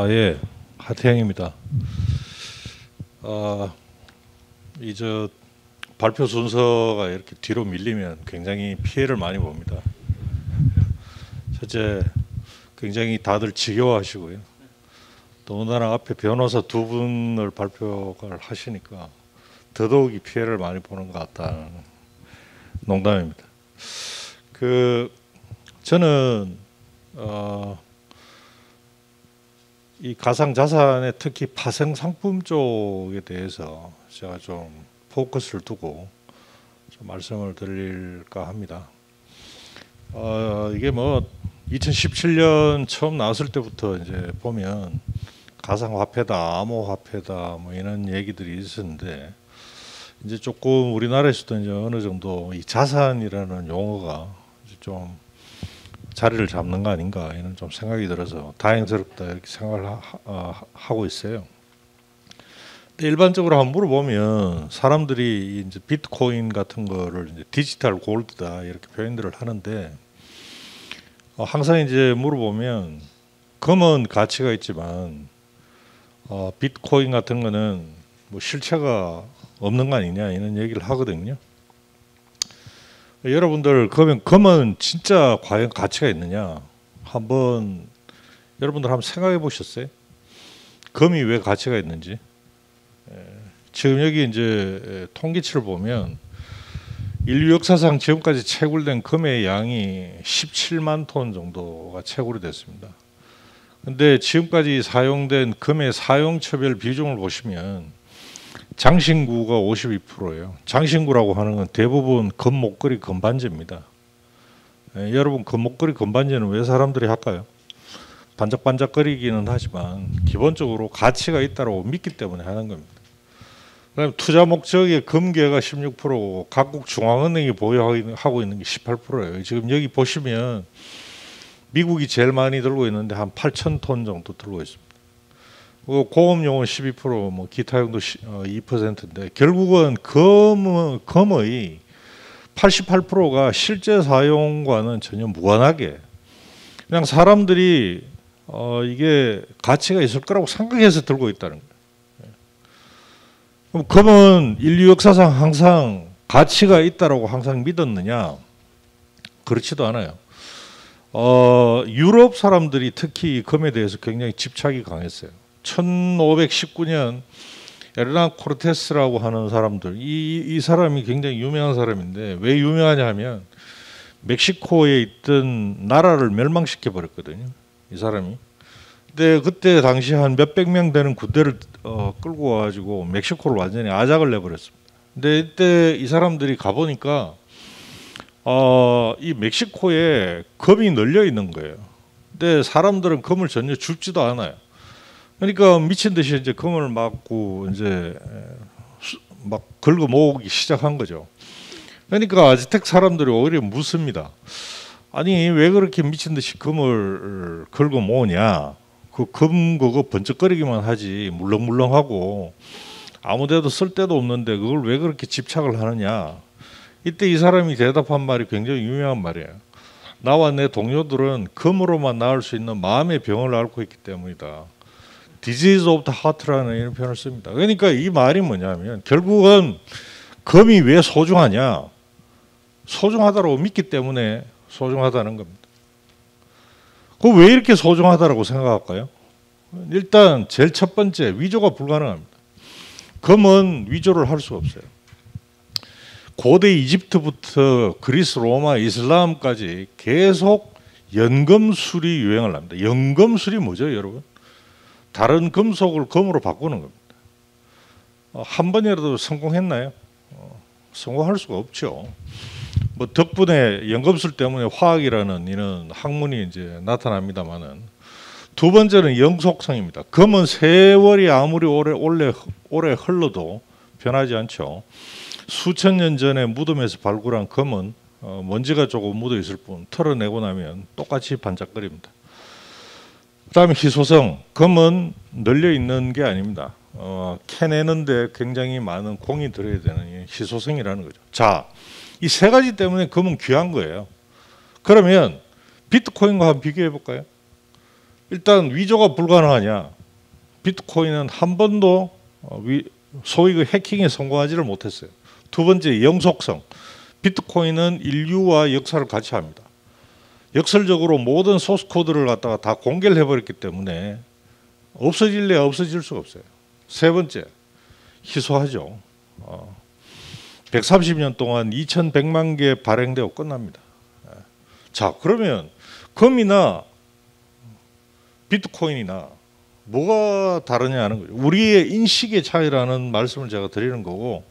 예, 하태영입니다. 이 발표 순서가 이렇게 뒤로 밀리면 굉장히 피해를 많이 봅니다. 첫째, 굉장히 다들 지겨워하시고요. 더군다나 앞에 변호사 두 분을 발표를 하시니까 더더욱이 피해를 많이 보는 것 같다는 농담입니다. 저는 이 가상자산의 특히 파생 상품 쪽에 대해서 제가 좀 포커스를 두고 좀 말씀을 드릴까 합니다. 이게 뭐 2017년 처음 나왔을 때부터 이제 보면 가상화폐다, 암호화폐다 뭐 이런 얘기들이 있었는데 이제 조금 우리나라에서도 이제 어느 정도 이 자산이라는 용어가 좀 자리를 잡는 거 아닌가 이런 좀 생각이 들어서 다행스럽다 이렇게 생각을 하고 있어요. 근데 일반적으로 한번 물어보면 사람들이 이제 비트코인 같은 거를 이제 디지털 골드다 이렇게 표현들을 하는데 항상 이제 물어보면 금은 가치가 있지만 비트코인 같은 거는 뭐 실체가 없는 거 아니냐 이런 얘기를 하거든요. 여러분들 그러면 금은 진짜 과연 가치가 있느냐 여러분들 한번 생각해 보셨어요? 금이 왜 가치가 있는지. 지금 여기 이제 통계치를 보면 인류 역사상 지금까지 채굴된 금의 양이 17만 톤 정도가 채굴이 됐습니다. 근데 지금까지 사용된 금의 사용처별 비중을 보시면 장신구가 52%예요. 장신구라고 하는 건 대부분 금 목걸이 금반지입니다. 여러분 금 목걸이 금반지는 왜 사람들이 할까요? 반짝반짝거리기는 하지만 기본적으로 가치가 있다고 믿기 때문에 하는 겁니다. 그다음에 투자 목적의 금괴가 16%고 각국 중앙은행이 보유하고 있는 게 18%예요. 지금 여기 보시면 미국이 제일 많이 들고 있는데 한 8,000톤 정도 들고 있습니다. 고금용은 12%, 뭐 기타용도 2%인데 결국은 금의 88%가 실제 사용과는 전혀 무관하게 그냥 사람들이 이게 가치가 있을 거라고 생각해서 들고 있다는 거예요. 그럼 금은 인류 역사상 항상 가치가 있다라고 항상 믿었느냐? 그렇지도 않아요. 유럽 사람들이 특히 금에 대해서 굉장히 집착이 강했어요. 1519년 에르난 코르테스라고 하는 사람들, 이 사람이 굉장히 유명한 사람인데 왜 유명하냐 하면 멕시코에 있던 나라를 멸망시켜 버렸거든요. 이 사람이. 근데 그때 당시 한 몇백 명 되는 군대를 끌고 와가지고 멕시코를 완전히 아작을 내버렸습니다. 근데 이때 이 사람들이 가보니까 이 멕시코에 금이 널려 있는 거예요. 근데 사람들은 금을 전혀 줍지도 않아요. 그러니까 미친 듯이 이제 금을 맞고 이제 막 긁어 모으기 시작한 거죠. 그러니까 아즈텍 사람들이 오히려 묻습니다. 아니 왜 그렇게 미친 듯이 금을 긁어 모으냐? 그 금 그거 번쩍거리기만 하지 물렁물렁하고 아무데도 쓸 데도 없는데 그걸 왜 그렇게 집착을 하느냐? 이때 이 사람이 대답한 말이 굉장히 유명한 말이에요. 나와 내 동료들은 금으로만 나을 수 있는 마음의 병을 앓고 있기 때문이다. Disease of the heart라는 이런 표현을 씁니다. 그러니까 이 말이 뭐냐면 결국은 금이 왜 소중하냐? 소중하다고 믿기 때문에 소중하다는 겁니다. 그럼 왜 이렇게 소중하다고 생각할까요? 일단 제일 첫 번째 위조가 불가능합니다. 금은 위조를 할 수가 없어요. 고대 이집트부터 그리스, 로마, 이슬람까지 계속 연금술이 유행을 합니다. 연금술이 뭐죠, 여러분? 다른 금속을 금으로 바꾸는 겁니다. 한 번이라도 성공했나요? 성공할 수가 없죠. 뭐 덕분에 연금술 때문에 화학이라는 이런 학문이 이제 나타납니다만은 두 번째는 영속성입니다. 금은 세월이 아무리 오래 흘러도 변하지 않죠. 수천 년 전에 무덤에서 발굴한 금은 먼지가 조금 묻어 있을 뿐 털어내고 나면 똑같이 반짝거립니다. 그다음에 희소성, 금은 널려 있는 게 아닙니다. 캐내는데 굉장히 많은 공이 들어야 되는 희소성이라는 거죠. 자, 이 세 가지 때문에 금은 귀한 거예요. 그러면 비트코인과 한번 비교해 볼까요? 일단 위조가 불가능하냐? 비트코인은 한 번도 소위 그 해킹에 성공하지를 못했어요. 두 번째, 영속성. 비트코인은 인류와 역사를 같이 합니다. 역설적으로 모든 소스 코드를 갖다가 다 공개를 해버렸기 때문에 없어질래 없어질 수가 없어요. 세 번째, 희소하죠. 130년 동안 2,100만 개 발행되고 끝납니다. 자, 그러면 금이나 비트코인이나 뭐가 다르냐 하는 거죠. 우리의 인식의 차이라는 말씀을 제가 드리는 거고,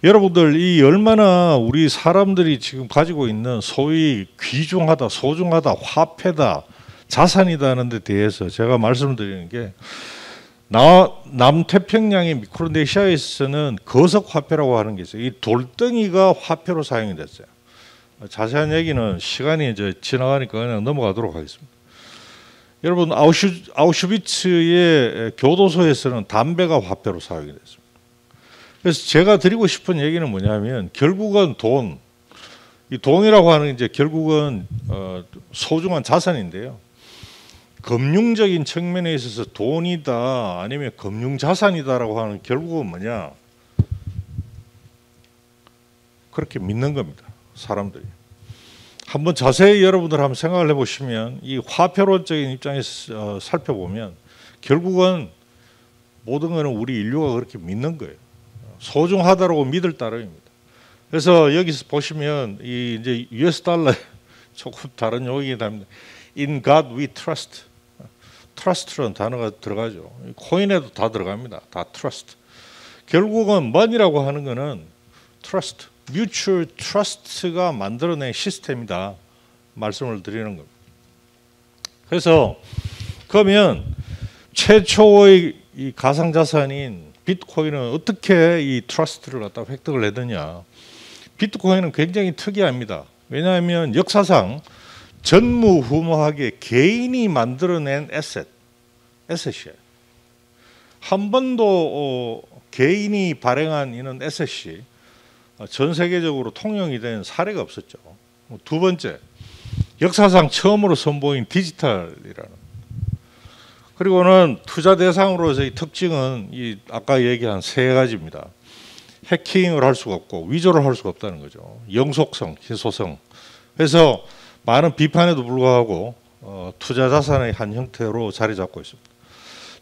여러분들 이 얼마나 우리 사람들이 지금 가지고 있는 소위 귀중하다, 소중하다, 화폐다, 자산이다 하는 데 대해서 제가 말씀을 드리는 게, 남태평양의 미크로네시아에서는 거석 화폐라고 하는 게 있어요. 이 돌덩이가 화폐로 사용이 됐어요. 자세한 얘기는 시간이 이제 지나가니까 그냥 넘어가도록 하겠습니다. 여러분, 아우슈비츠의 교도소에서는 담배가 화폐로 사용이 됐습니다. 그래서 제가 드리고 싶은 얘기는 뭐냐면, 결국은 돈, 이 돈이라고 하는 게 이제 결국은 소중한 자산인데요. 금융적인 측면에 있어서 돈이다 아니면 금융자산이다라고 하는 결국은 뭐냐? 그렇게 믿는 겁니다. 사람들이. 한번 자세히 여러분들 한번 생각을 해보시면, 이 화폐론적인 입장에서 살펴보면 결국은 모든 것은 우리 인류가 그렇게 믿는 거예요. 소중하다라고 믿을 따름입니다. 그래서 여기서 보시면 이 이제 US 달러 조금 다른 용어이긴 합니다. In God we trust. trust라는 단어가 들어가죠. 코인에도 다 들어갑니다. 다 trust. 결국은 money라고 하는 거는 trust, mutual trust가 만들어낸 시스템이다 말씀을 드리는 겁니다. 그래서 그러면 최초의 이 가상자산인 비트코인은 어떻게 이 트러스트를 갖다 획득을 했느냐? 비트코인은 굉장히 특이합니다. 왜냐하면 역사상 전무후무하게 개인이 만들어낸 에셋이에요. 한 번도 개인이 발행한 이런 에셋이 전 세계적으로 통용이 된 사례가 없었죠. 두 번째, 역사상 처음으로 선보인 디지털이라는. 그리고는 투자 대상으로서의 특징은 이 아까 얘기한 세 가지입니다. 해킹을 할 수가 없고 위조를 할 수가 없다는 거죠. 영속성, 희소성. 그래서 많은 비판에도 불구하고 투자 자산의 한 형태로 자리 잡고 있습니다.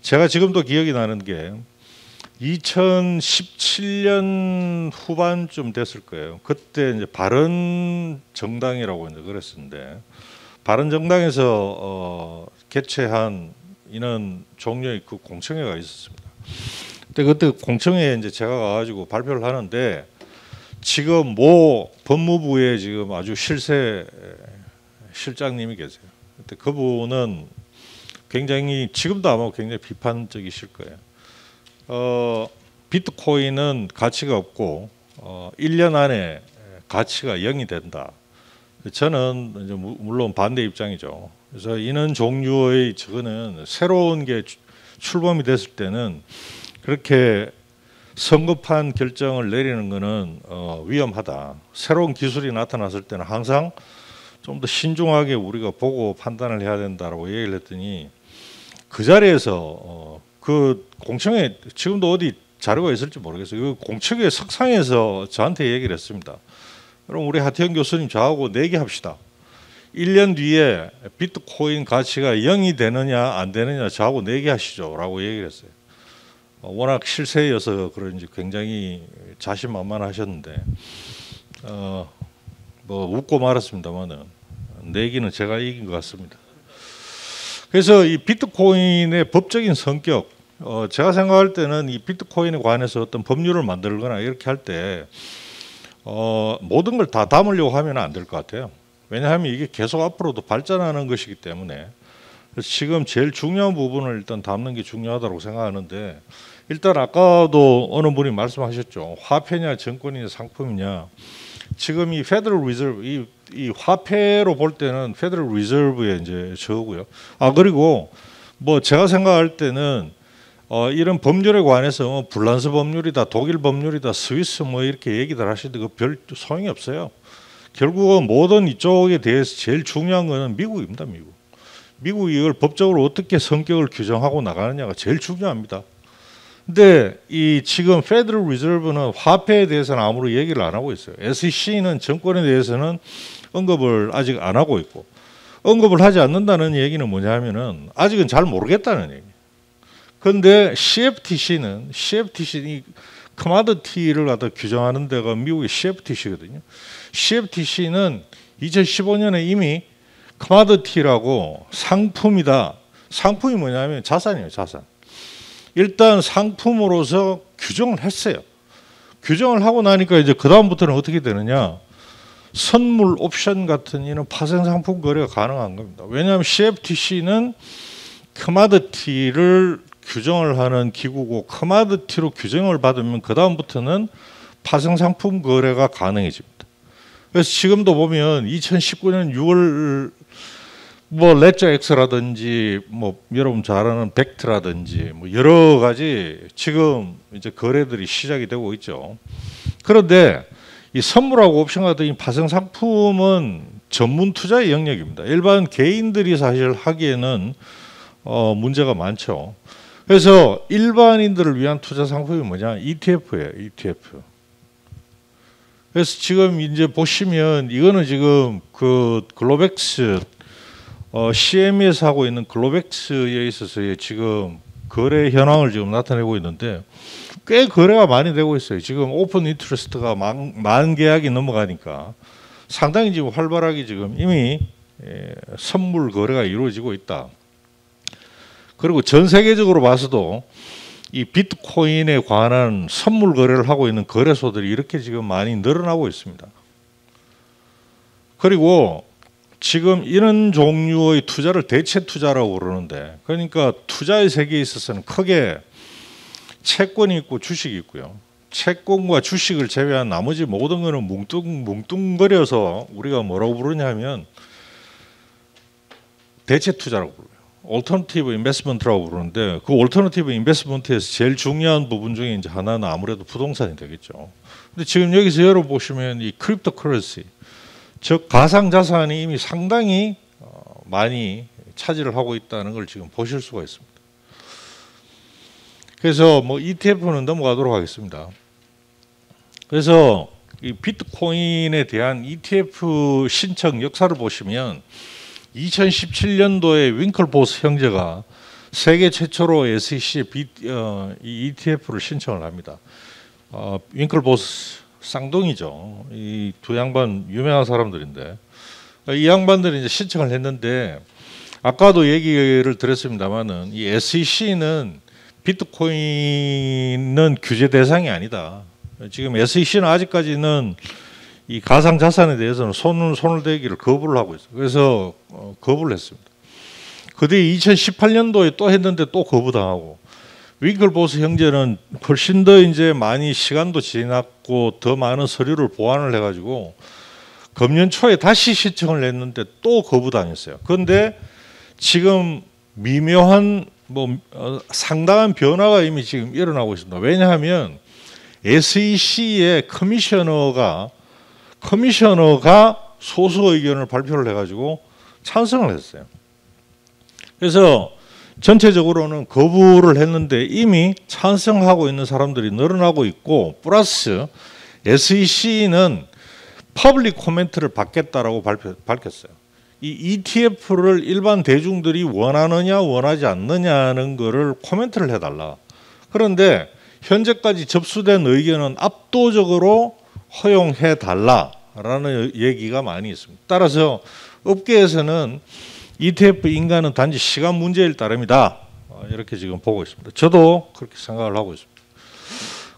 제가 지금도 기억이 나는 게 2017년 후반쯤 됐을 거예요. 그때 이제 바른정당이라고 이제 그랬었는데, 바른정당에서 개최한 이런 종류의 그 공청회가 있었습니다. 그때 공청회에 이제 제가 가가지고 발표를 하는데, 지금 모 법무부에 지금 아주 실세 실장님이 계세요. 그때 그분은 굉장히 지금도 아마 굉장히 비판적이실 거예요. 비트코인은 가치가 없고 1년 안에 가치가 0이 된다. 저는 이제 물론 반대 입장이죠. 그래서 이런 종류의 저거는 새로운 게 출범이 됐을 때는 그렇게 성급한 결정을 내리는 것은 위험하다. 새로운 기술이 나타났을 때는 항상 좀 더 신중하게 우리가 보고 판단을 해야 된다라고 얘기를 했더니, 그 자리에서 그 공청회, 지금도 어디 자료가 있을지 모르겠어요. 그 공청회 석상에서 저한테 얘기를 했습니다. 그럼 우리 하태영 교수님 저하고 내기합시다. 1년 뒤에 비트코인 가치가 0이 되느냐 안 되느냐 저하고 내기하시죠 라고 얘기를 했어요. 워낙 실세여서 그런지 굉장히 자신만만하셨는데 뭐 웃고 말았습니다만은 내기는 제가 이긴 것 같습니다. 그래서 이 비트코인의 법적인 성격, 제가 생각할 때는 이 비트코인에 관해서 어떤 법률을 만들거나 이렇게 할 때 모든 걸 다 담으려고 하면 안 될 것 같아요. 왜냐하면 이게 계속 앞으로도 발전하는 것이기 때문에. 그래서 지금 제일 중요한 부분을 일단 담는 게 중요하다고 생각하는데, 일단 아까도 어느 분이 말씀하셨죠. 화폐냐 증권이냐 상품이냐. 지금 이 페더럴 리저브, 이 화폐로 볼 때는 페더럴 리저브에 이제 저거고요. 그리고 뭐 제가 생각할 때는 이런 법률에 관해서 불란서 법률이다, 독일 법률이다, 스위스 뭐 이렇게 얘기들 하시는데 그 별 소용이 없어요. 결국은 모든 이쪽에 대해서 제일 중요한 거는 미국입니다. 미국. 미국이 이걸 법적으로 어떻게 성격을 규정하고 나가느냐가 제일 중요합니다. 근데 이 지금 페더럴 리저브는 화폐에 대해서는 아무런 얘기를 안 하고 있어요. SEC는 정권에 대해서는 언급을 아직 안 하고 있고, 언급을 하지 않는다는 얘기는 뭐냐면은 아직은 잘 모르겠다는 얘기예요. 그런데 CFTC는 이 커머디티를 갖다 규정하는 데가 미국의 CFTC거든요. CFTC는 2015년에 이미 커머디티라고 상품이다. 상품이 뭐냐면 자산이에요, 자산. 일단 상품으로서 규정을 했어요. 규정을 하고 나니까 이제 그 다음부터는 어떻게 되느냐? 선물, 옵션 같은 이런 파생 상품 거래가 가능한 겁니다. 왜냐하면 CFTC는 커머디티를 규정을 하는 기구고, 커머디티로 규정을 받으면 그 다음부터는 파생 상품 거래가 가능해집니다. 그래서 지금도 보면 2019년 6월 뭐 레저 X라든지 뭐 여러분 잘 아는 벡트라든지 뭐 여러 가지 지금 이제 거래들이 시작이 되고 있죠. 그런데 이 선물하고 옵션 같은 이 파생 상품은 전문 투자의 영역입니다. 일반 개인들이 사실 하기에는 문제가 많죠. 그래서 일반인들을 위한 투자 상품이 뭐냐? ETF예요, ETF. 그래서 지금 이제 보시면 이거는 지금 그 글로백스 CM에서 하고 있는 글로백스에 있어서의 지금 거래 현황을 지금 나타내고 있는데 꽤 거래가 많이 되고 있어요. 지금 오픈 인트레스트가 만 계약이 넘어가니까 상당히 지금 활발하게 지금 이미 선물 거래가 이루어지고 있다. 그리고 전 세계적으로 봐서도 이 비트코인에 관한 선물 거래를 하고 있는 거래소들이 이렇게 지금 많이 늘어나고 있습니다. 그리고 지금 이런 종류의 투자를 대체 투자라고 그러는데, 그러니까 투자의 세계에 있어서는 크게 채권이 있고 주식이 있고요. 채권과 주식을 제외한 나머지 모든 것은 뭉뚱거려서 우리가 뭐라고 부르냐면 대체 투자라고 불러요. 올터너티브 인베스트먼트라고 부르는데, 그 올터너티브 인베스트먼트에서 제일 중요한 부분 중에 이제 하나는 아무래도 부동산이 되겠죠. 근데 지금 여기서 여러분 보시면 이 크립토 커런시, 즉 가상 자산이 이미 상당히 많이 차지를 하고 있다는 걸 지금 보실 수가 있습니다. 그래서 뭐 ETF는 넘어가도록 하겠습니다. 그래서 이 비트코인에 대한 ETF 신청 역사를 보시면 2017년도에 윙클보스 형제가 세계 최초로 SEC에 이 ETF를 신청을 합니다. 윙클보스 쌍둥이죠. 이 두 양반 유명한 사람들인데, 이 양반들이 이제 신청을 했는데, 아까도 얘기를 드렸습니다만은 이 SEC는 비트코인은 규제 대상이 아니다. 지금 SEC는 아직까지는 이 가상 자산에 대해서는 손을 대기를 거부를 하고 있어요. 그래서 거부를 했습니다. 그 뒤에 2018년도에 또 했는데 또 거부당하고, 윙클보스 형제는 훨씬 더 이제 많이 시간도 지났고 더 많은 서류를 보완을 해가지고 금년 초에 다시 신청을 했는데 또 거부당했어요. 그런데 지금 미묘한 상당한 변화가 이미 지금 일어나고 있습니다. 왜냐하면 SEC의 커미셔너가 소수 의견을 발표를 해가지고 찬성을 했어요. 그래서 전체적으로는 거부를 했는데 이미 찬성하고 있는 사람들이 늘어나고 있고, 플러스 SEC는 퍼블릭 코멘트를 받겠다라고 밝혔어요. 이 ETF를 일반 대중들이 원하느냐 원하지 않느냐는 거를 코멘트를 해달라. 그런데 현재까지 접수된 의견은 압도적으로 허용해달라라는 얘기가 많이 있습니다. 따라서 업계에서는 ETF 인가는 단지 시간 문제일 따름이다, 이렇게 지금 보고 있습니다. 저도 그렇게 생각을 하고 있습니다.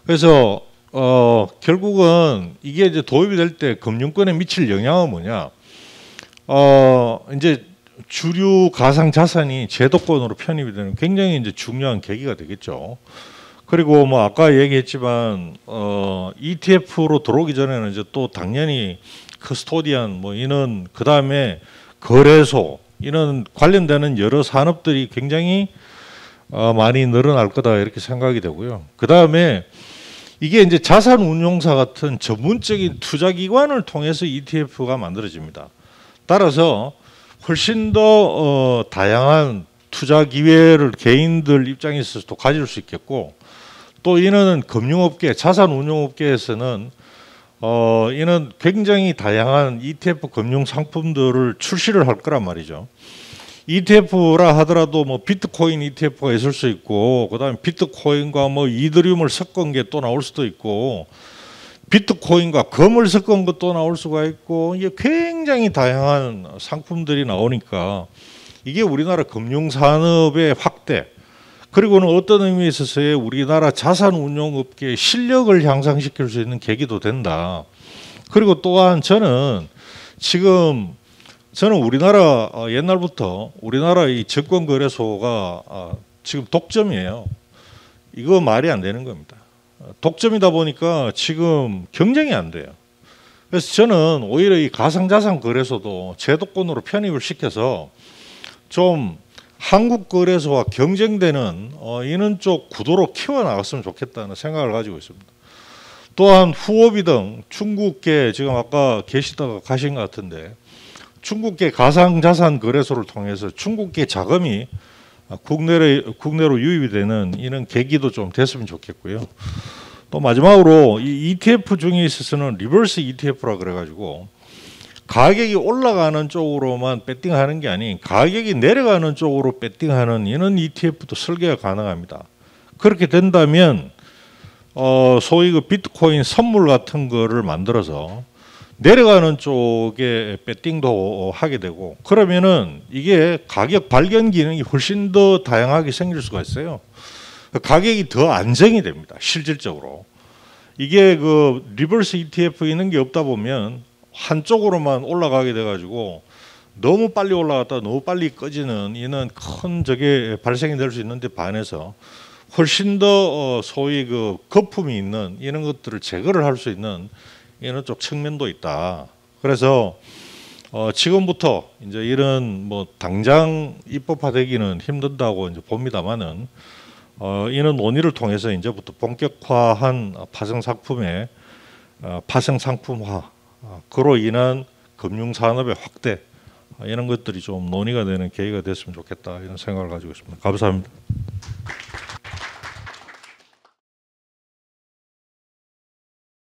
그래서 결국은 이게 이제 도입이 될 때 금융권에 미칠 영향은 뭐냐? 이제 주류 가상 자산이 제도권으로 편입이 되는 굉장히 이제 중요한 계기가 되겠죠. 그리고 뭐 아까 얘기했지만 ETF로 들어오기 전에는 이제 또 당연히 커스토디안 뭐 이런, 그 다음에 거래소, 이런 관련되는 여러 산업들이 굉장히 많이 늘어날 거다, 이렇게 생각이 되고요. 그 다음에 이게 이제 자산운용사 같은 전문적인 투자기관을 통해서 ETF가 만들어집니다. 따라서 훨씬 더 다양한 투자 기회를 개인들 입장에 있어서도 가질 수 있겠고, 또 이는 금융업계, 자산운용업계에서는 이는 굉장히 다양한 ETF 금융 상품들을 출시를 할 거란 말이죠. ETF라 하더라도 뭐 비트코인 ETF가 있을 수 있고, 그다음에 비트코인과 뭐 이더리움을 섞은 게 또 나올 수도 있고, 비트코인과 금을 섞은 것도 나올 수가 있고, 이게 굉장히 다양한 상품들이 나오니까 이게 우리나라 금융 산업의 확대, 그리고는 어떤 의미에 있어서의 우리나라 자산운용업계의 실력을 향상시킬 수 있는 계기도 된다. 그리고 또한 저는 우리나라 옛날부터 우리나라 이 증권거래소가 지금 독점이에요. 이거 말이 안 되는 겁니다. 독점이다 보니까 지금 경쟁이 안 돼요. 그래서 저는 오히려 이 가상자산 거래소도 제도권으로 편입을 시켜서 좀 한국 거래소와 경쟁되는 이런 쪽 구도로 키워나갔으면 좋겠다는 생각을 가지고 있습니다. 또한 후오비 등 중국계, 지금 아까 계시다가 가신 것 같은데, 중국계 가상자산 거래소를 통해서 중국계 자금이 국내로 유입이 되는 이런 계기도 좀 됐으면 좋겠고요. 또 마지막으로 이 ETF 중에 있어서는 리버스 ETF라 그래가지고 가격이 올라가는 쪽으로만 배팅하는 게 아닌 가격이 내려가는 쪽으로 배팅하는 이런 ETF도 설계가 가능합니다. 그렇게 된다면 소위 그 비트코인 선물 같은 거를 만들어서 내려가는 쪽에 배팅도 하게 되고, 그러면은 이게 가격 발견 기능이 훨씬 더 다양하게 생길 수가 있어요. 가격이 더 안정이 됩니다. 실질적으로. 이게 그 리버스 ETF 있는 게 없다 보면 한쪽으로만 올라가게 돼가지고 너무 빨리 올라갔다 너무 빨리 꺼지는 이는 큰 저게 발생이 될 수 있는데 반해서 훨씬 더 소위 그 거품이 있는 이런 것들을 제거를 할 수 있는 이런 쪽 측면도 있다. 그래서 지금부터 이제 이런 뭐 당장 입법화되기는 힘든다고 이제 봅니다만은 이런 논의를 통해서 이제부터 본격화한 파생 상품의 파생 상품화, 그로 인한 금융 산업의 확대, 이런 것들이 좀 논의가 되는 계기가 됐으면 좋겠다 이런 생각을 가지고 있습니다. 감사합니다.